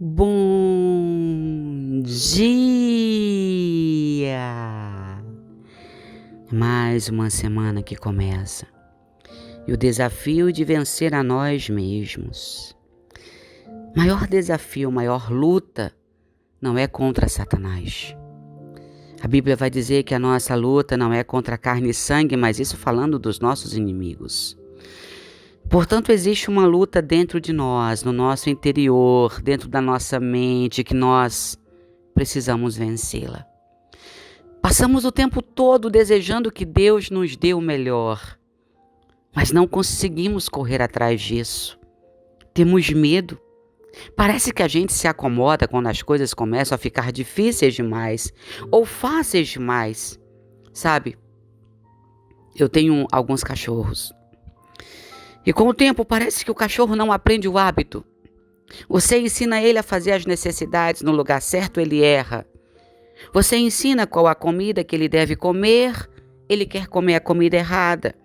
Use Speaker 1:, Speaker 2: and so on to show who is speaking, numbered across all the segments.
Speaker 1: Bom dia! Mais uma semana que começa e o desafio de vencer a nós mesmos. Maior desafio, maior luta não é contra Satanás. A Bíblia vai dizer que a nossa luta não é contra carne e sangue, mas isso falando dos nossos inimigos. Portanto, existe uma luta dentro de nós, no nosso interior, dentro da nossa mente, que nós precisamos vencê-la. Passamos o tempo todo desejando que Deus nos dê o melhor, mas não conseguimos correr atrás disso. Temos medo. Parece que a gente se acomoda quando as coisas começam a ficar difíceis demais ou fáceis demais. Sabe, eu tenho alguns cachorros. E com o tempo parece que o cachorro não aprende o hábito. Você ensina ele a fazer as necessidades no lugar certo, ele erra. Você ensina qual a comida que ele deve comer, ele quer comer a comida errada.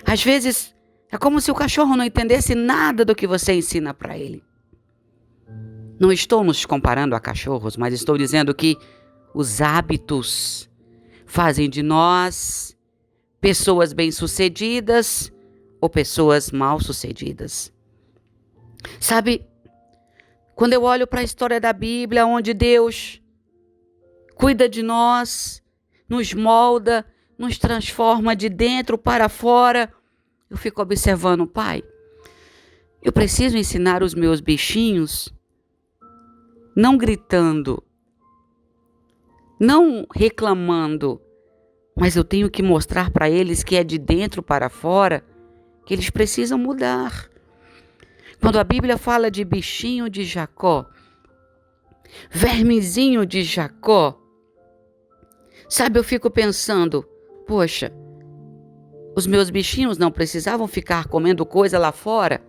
Speaker 1: Às vezes é como se o cachorro não entendesse nada do que você ensina para ele. Não estou nos comparando a cachorros, mas estou dizendo que os hábitos fazem de nós pessoas bem-sucedidas ou pessoas mal-sucedidas. Sabe, quando eu olho para a história da Bíblia, onde Deus cuida de nós, nos molda, nos transforma de dentro para fora, eu fico observando, Pai, eu preciso ensinar os meus bichinhos, não gritando, não reclamando, mas eu tenho que mostrar para eles que é de dentro para fora, que eles precisam mudar. Quando a Bíblia fala de bichinho de Jacó, vermezinho de Jacó, sabe, eu fico pensando, poxa, os meus bichinhos não precisavam ficar comendo coisa lá fora,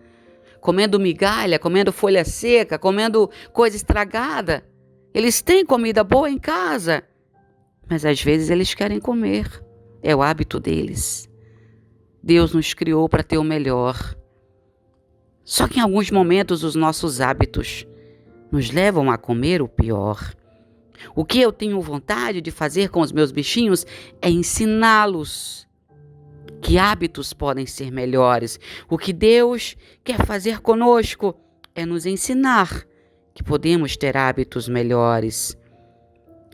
Speaker 1: comendo migalha, comendo folha seca, comendo coisa estragada. Eles têm comida boa em casa, mas às vezes eles querem comer, é o hábito deles. Deus nos criou para ter o melhor. Só que em alguns momentos os nossos hábitos nos levam a comer o pior. O que eu tenho vontade de fazer com os meus bichinhos é ensiná-los que hábitos podem ser melhores. O que Deus quer fazer conosco é nos ensinar que podemos ter hábitos melhores.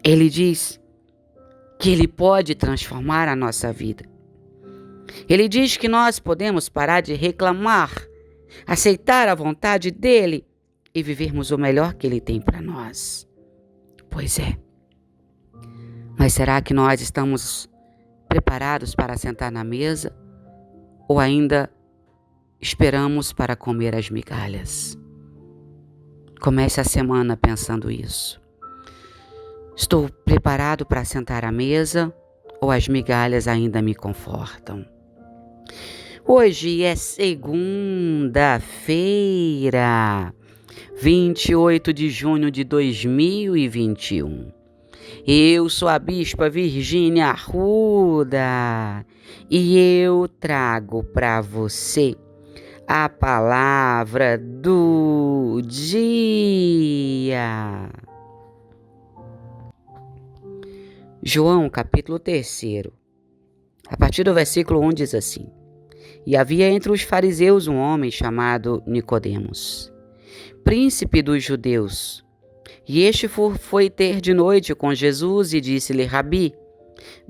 Speaker 1: Ele diz que Ele pode transformar a nossa vida. Ele diz que nós podemos parar de reclamar, aceitar a vontade dEle e vivermos o melhor que Ele tem para nós. Pois é. Mas será que nós estamos preparados para sentar na mesa ou ainda esperamos para comer as migalhas? Comece a semana pensando isso. Estou preparado para sentar à mesa ou as migalhas ainda me confortam? Hoje é segunda-feira, 28 de junho de 2021. Eu sou a Bispa Virgínia Arruda e eu trago para você a palavra do dia. João, capítulo 3, a partir do versículo 1 diz assim: E havia entre os fariseus um homem chamado Nicodemos, príncipe dos judeus. E este foi ter de noite com Jesus e disse-lhe: Rabi,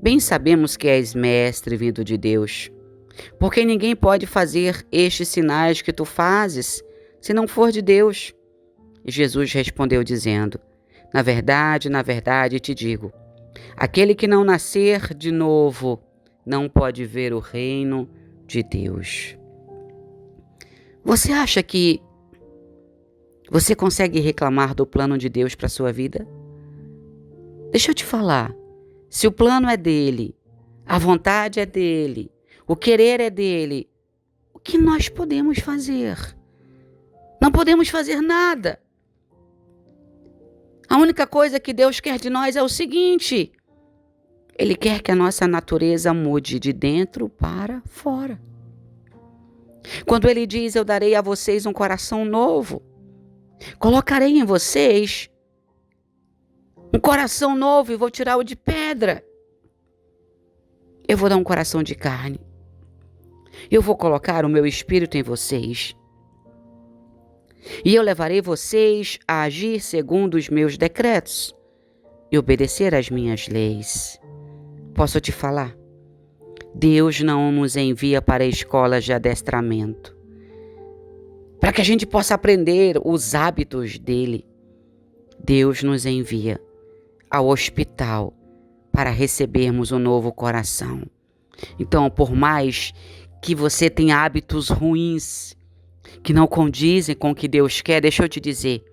Speaker 1: bem sabemos que és mestre vindo de Deus, porque ninguém pode fazer estes sinais que tu fazes, se não for de Deus. E Jesus respondeu dizendo: na verdade te digo, aquele que não nascer de novo não pode ver o reino de Deus. Você acha que você consegue reclamar do plano de Deus para a sua vida? Deixa eu te falar, se o plano é dele, a vontade é dele, o querer é dele, o que nós podemos fazer? Não podemos fazer nada. A única coisa que Deus quer de nós é o seguinte: Ele quer que a nossa natureza mude de dentro para fora. Quando Ele diz: eu darei a vocês um coração novo, Colocarei em vocês um coração novo e vou tirar o de pedra. Eu vou dar um coração de carne. Eu vou colocar o meu espírito em vocês. E eu levarei vocês a agir segundo os meus decretos e obedecer às minhas leis. Posso te falar? Deus não nos envia para escolas de adestramento, para que a gente possa aprender os hábitos dele. Deus nos envia ao hospital para recebermos um novo coração. Então, por mais que você tenha hábitos ruins, que não condizem com o que Deus quer, deixa eu te dizer,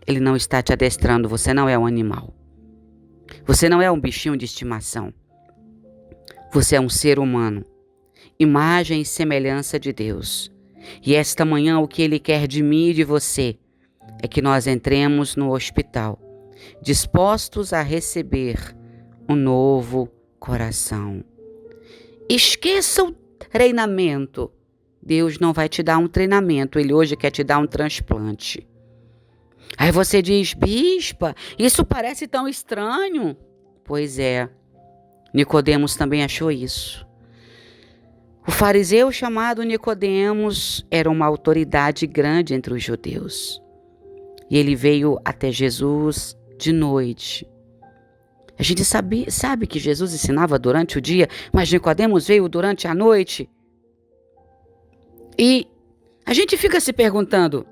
Speaker 1: Ele não está te adestrando, você não é um animal. Você não é um bichinho de estimação. Você é um ser humano, imagem e semelhança de Deus. E esta manhã o que Ele quer de mim e de você é que nós entremos no hospital, dispostos a receber um novo coração. Esqueça o treinamento. Deus não vai te dar um treinamento, Ele hoje quer te dar um transplante. Aí você diz, bispa, isso parece tão estranho. Pois é, Nicodemos também achou isso. O fariseu chamado Nicodemos era uma autoridade grande entre os judeus. E ele veio até Jesus de noite. A gente sabe que Jesus ensinava durante o dia, mas Nicodemos veio durante a noite. E a gente fica se perguntando,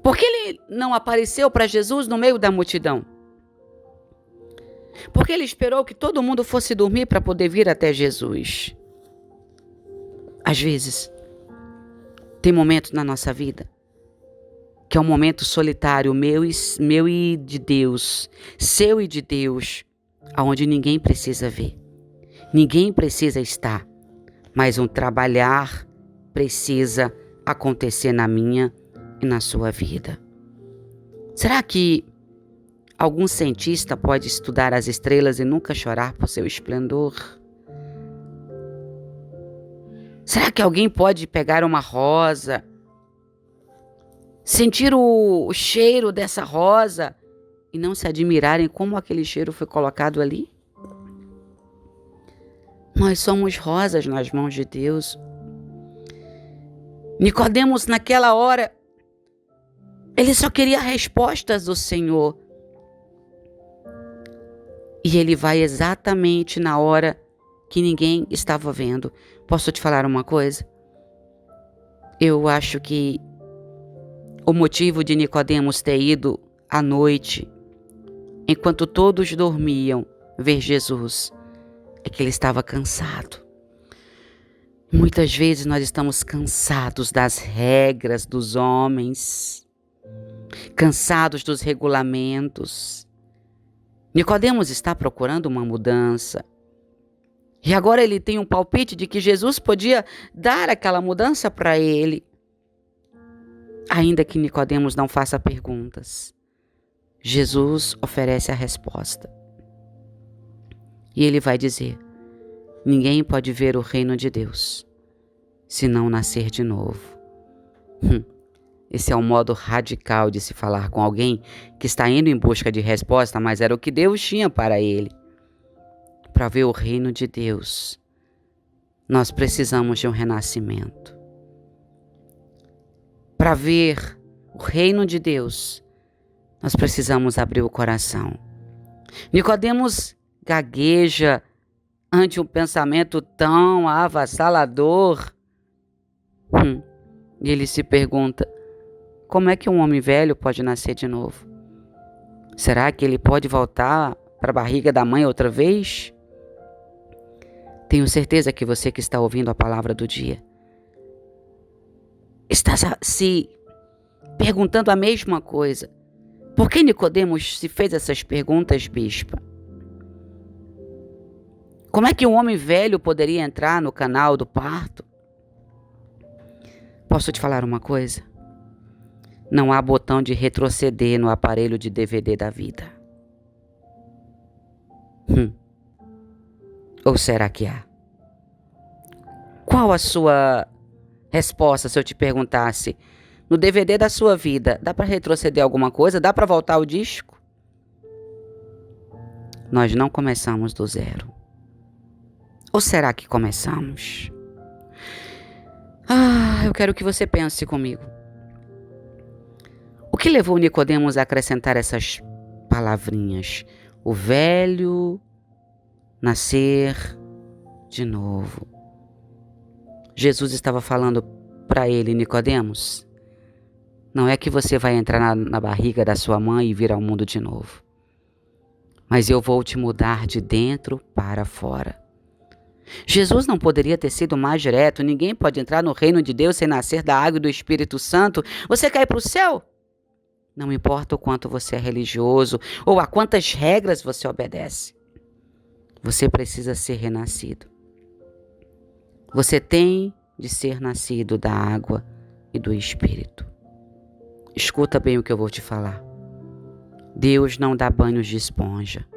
Speaker 1: por que ele não apareceu para Jesus no meio da multidão? Por que ele esperou que todo mundo fosse dormir para poder vir até Jesus? Às vezes, tem momentos na nossa vida que é um momento solitário, meu e de Deus, seu e de Deus, aonde ninguém precisa ver, ninguém precisa estar, mas um trabalhar precisa acontecer na minha e na sua vida. Será que algum cientista pode estudar as estrelas e nunca chorar por seu esplendor? Será que alguém pode pegar uma rosa, sentir o cheiro dessa rosa e não se admirarem como aquele cheiro foi colocado ali? Nós somos rosas nas mãos de Deus. Nicodemos, naquela hora, ele só queria respostas do Senhor. E ele vai exatamente na hora que ninguém estava vendo. Posso te falar uma coisa? Eu acho que o motivo de Nicodemos ter ido à noite, enquanto todos dormiam, ver Jesus, é que ele estava cansado. Muitas vezes nós estamos cansados das regras dos homens, cansados dos regulamentos. Nicodemos está procurando uma mudança. E agora ele tem um palpite de que Jesus podia dar aquela mudança para ele. Ainda que Nicodemos não faça perguntas, Jesus oferece a resposta. E ele vai dizer, ninguém pode ver o reino de Deus se não nascer de novo. Esse é um modo radical de se falar com alguém que está indo em busca de resposta, mas era o que Deus tinha para ele. Para ver o reino de Deus, nós precisamos de um renascimento. Para ver o reino de Deus, nós precisamos abrir o coração. Nicodemos gagueja ante um pensamento tão avassalador. E ele se pergunta, como é que um homem velho pode nascer de novo? Será que ele pode voltar para a barriga da mãe outra vez? Tenho certeza que você que está ouvindo a palavra do dia está se perguntando a mesma coisa. Por que Nicodemos se fez essas perguntas, bispa? Como é que um homem velho poderia entrar no canal do parto? Posso te falar uma coisa? Não há botão de retroceder no aparelho de DVD da vida. Ou será que há? Qual a sua resposta se eu te perguntasse, no DVD da sua vida, dá para retroceder alguma coisa? Dá para voltar o disco? Nós não começamos do zero. Ou será que começamos? Eu quero que você pense comigo. O que levou Nicodemos a acrescentar essas palavrinhas? O velho nascer de novo. Jesus estava falando para ele: Nicodemos, não é que você vai entrar na barriga da sua mãe e vir ao mundo de novo, mas eu vou te mudar de dentro para fora. Jesus não poderia ter sido mais direto. Ninguém pode entrar no reino de Deus sem nascer da água e do Espírito Santo. Você quer ir para o céu? Não importa o quanto você é religioso ou a quantas regras você obedece. Você precisa ser renascido. Você tem de ser nascido da água e do Espírito. Escuta bem o que eu vou te falar. Deus não dá banhos de esponja.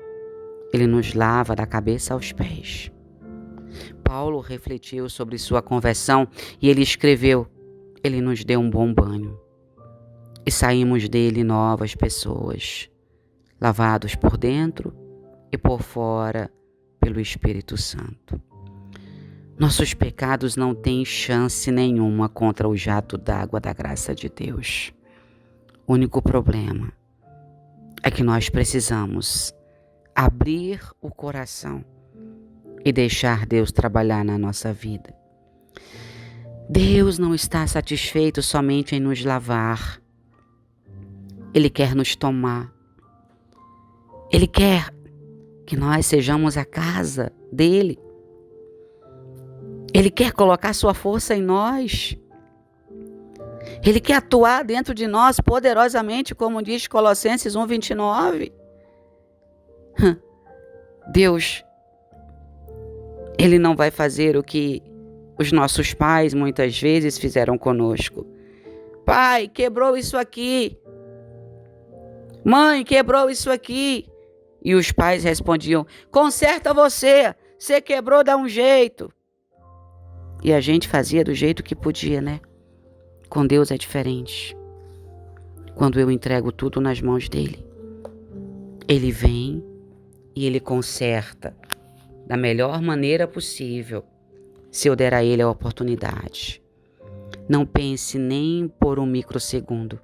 Speaker 1: Ele nos lava da cabeça aos pés. Paulo refletiu sobre sua conversão e ele escreveu: Ele nos deu um bom banho e saímos dele novas pessoas, lavados por dentro e por fora pelo Espírito Santo. Nossos pecados não têm chance nenhuma contra o jato d'água da graça de Deus. O único problema é que nós precisamos abrir o coração e deixar Deus trabalhar na nossa vida. Deus não está satisfeito somente em nos lavar. Ele quer nos tomar. Ele quer que nós sejamos a casa dele. Ele quer colocar sua força em nós. Ele quer atuar dentro de nós poderosamente, como diz Colossenses 1:29. Deus, Ele não vai fazer o que os nossos pais muitas vezes fizeram conosco. Pai, quebrou isso aqui. Mãe, quebrou isso aqui. E os pais respondiam: conserta você. Você quebrou, dá um jeito. E a gente fazia do jeito que podia, né? Com Deus é diferente. Quando eu entrego tudo nas mãos dele, ele vem e ele conserta da melhor maneira possível, se eu der a ele a oportunidade. Não pense nem por um microsegundo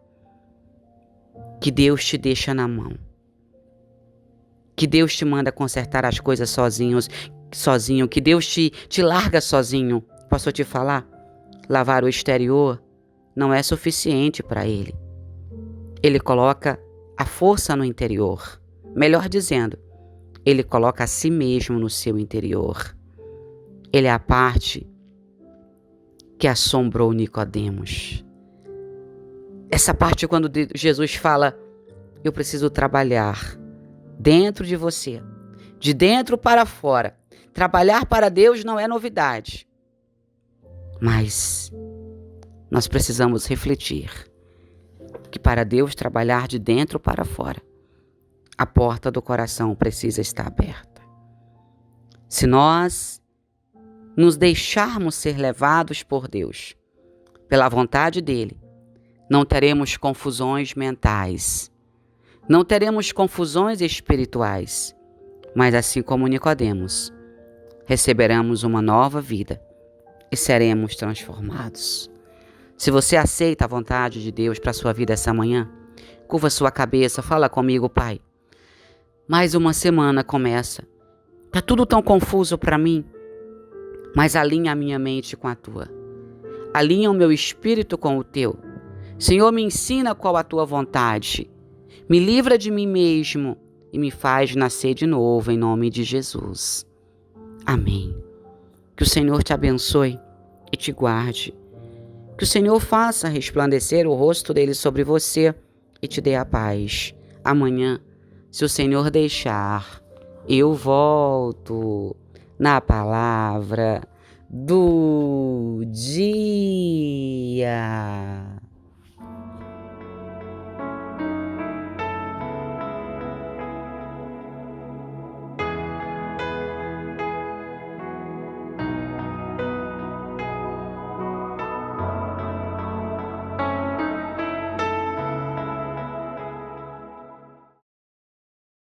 Speaker 1: que Deus te deixa na mão, que Deus te manda consertar as coisas sozinho, que Deus te larga sozinho. Posso te falar? Lavar o exterior não é suficiente para ele. Ele coloca a força no interior. Melhor dizendo, ele coloca a si mesmo no seu interior. Ele é a parte que assombrou Nicodemos. Essa parte quando Jesus fala: eu preciso trabalhar dentro de você, de dentro para fora. Trabalhar para Deus não é novidade. Mas nós precisamos refletir que para Deus trabalhar de dentro para fora, a porta do coração precisa estar aberta. Se nós nos deixarmos ser levados por Deus, pela vontade dele, não teremos confusões mentais, não teremos confusões espirituais, mas assim como Nicodemos, receberemos uma nova vida e seremos transformados. Se você aceita a vontade de Deus para a sua vida essa manhã, curva sua cabeça, fala comigo: Pai, mais uma semana começa. Tá tudo tão confuso para mim, mas alinha a minha mente com a tua. Alinha o meu espírito com o teu. Senhor, me ensina qual a tua vontade. Me livra de mim mesmo e me faz nascer de novo em nome de Jesus. Amém. Que o Senhor te abençoe e te guarde. Que o Senhor faça resplandecer o rosto dele sobre você e te dê a paz. Amanhã, se o Senhor deixar, eu volto na palavra do dia.